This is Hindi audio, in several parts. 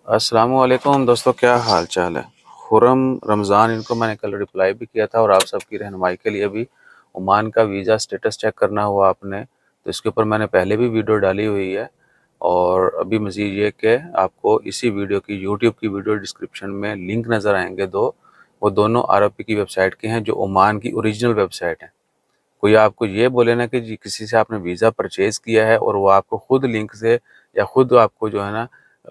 अस्सलामुअलैकुम दोस्तों, क्या हाल चाल है। खुरम रमज़ान, इनको मैंने कल रिप्लाई भी किया था और आप सबकी रहनुमाई के लिए भी ओमान का वीज़ा स्टेटस चेक करना हुआ आपने तो इसके ऊपर मैंने पहले भी वीडियो डाली हुई है। और अभी मज़ीद ये कि आपको इसी वीडियो की यूट्यूब की वीडियो डिस्क्रिप्शन में लिंक नज़र आएंगे दो, वो दोनों आरओपी की वेबसाइट के हैं जो ओमान की ओरिजिनल वेबसाइट है। कोई आपको ये बोले ना कि जी किसी से आपने वीज़ा परचेज़ किया है और वो आपको खुद लिंक से या खुद आपको जो है ना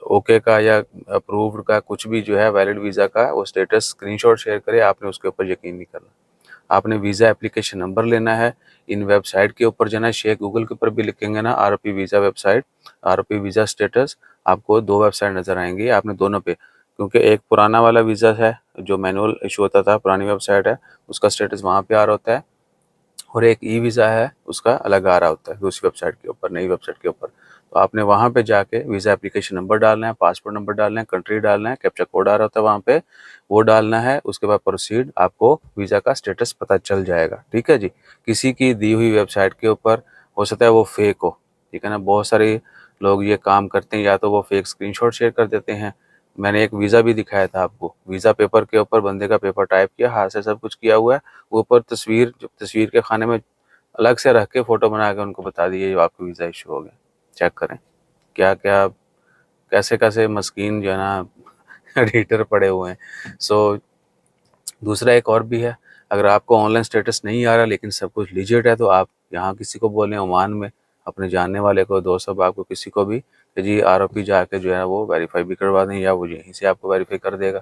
ओके का या अप्रूव्ड का कुछ भी जो है वैलिड वीज़ा का वो स्टेटस स्क्रीनशॉट शेयर करे, आपने उसके ऊपर यकीन नहीं करना। आपने वीज़ा एप्लीकेशन नंबर लेना है, इन वेबसाइट के ऊपर जाना है, शेख गूगल के ऊपर भी लिखेंगे ना ROP visa website, ROP visa status, आपको दो वेबसाइट नज़र आएंगी। आपने दोनों पे, क्योंकि एक पुराना वाला वीज़ा है जो मैनुअल इशू होता था, पुरानी वेबसाइट है, उसका स्टेटस वहाँ पे आ रहा होता है, और एक ई वीज़ा है उसका अलग आ रहा होता है दूसरी वेबसाइट के ऊपर, नई वेबसाइट के ऊपर। तो आपने वहाँ पे जाके वीज़ा एप्लीकेशन नंबर डालना है, पासपोर्ट नंबर डालना है, कंट्री डालना है, कैप्चा कोड आ रहा होता है वहाँ पे, वो डालना है। उसके बाद प्रोसीड, आपको वीज़ा का स्टेटस पता चल जाएगा। ठीक है जी। किसी की दी हुई वेबसाइट के ऊपर हो सकता है वो फेक हो, ठीक है ना। बहुत सारे लोग ये काम करते हैं, या तो वो फेक स्क्रीनशॉट शेयर कर देते हैं। मैंने एक वीज़ा भी दिखाया था आपको, वीज़ा पेपर के ऊपर बंदे का पेपर टाइप किया, हाथ से सब कुछ किया हुआ है, ऊपर तस्वीर, जो तस्वीर के खाने में अलग से रख के फ़ोटो बना के उनको बता दिए आपको वीज़ा इशू हो गया। चेक करें क्या क्या, कैसे कैसे मस्कीन जो है ना एडिटर पड़े हुए हैं। सो दूसरा एक और भी है, अगर आपको ऑनलाइन स्टेटस नहीं आ रहा लेकिन सब कुछ लीजिट है, तो आप यहाँ किसी को बोलें ओमान में, अपने जानने वाले को, दोस्त अब आपको किसी को भी, कि जी आरओपी जाके जो है वो वेरीफाई भी करवा दें, या वो यहीं से आपको वेरीफाई कर देगा।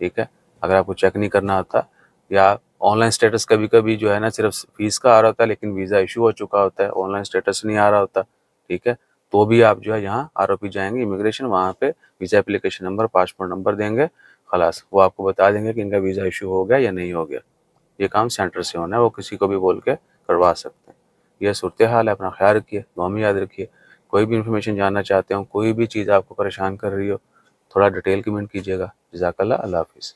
ठीक है। अगर आपको चेक नहीं करना आता, या ऑनलाइन स्टेटस कभी कभी जो है ना सिर्फ फीस का आ रहा होता है लेकिन वीज़ा इशू हो चुका होता है, ऑनलाइन स्टेटस नहीं आ रहा होता, ठीक है, तो भी आप जो है यहाँ आरओपी जाएंगे इमिग्रेशन, वहाँ पे visa application number, passport number देंगे, खलास वो आपको बता देंगे कि इनका वीज़ा इशू हो गया या नहीं हो गया। ये काम सेंटर से होना है, वो किसी को भी बोल के करवा सकते हैं। यह सूरत हाल है, अपना ख्याल रखिए, दुआ में याद रखिए। कोई भी इन्फॉर्मेशन जानना चाहते हो, कोई भी चीज़ आपको परेशान कर रही हो, थोड़ा डिटेल कमेंट कीजिएगा। जज़ाकल्लाह, अल्लाह हाफ़िज़।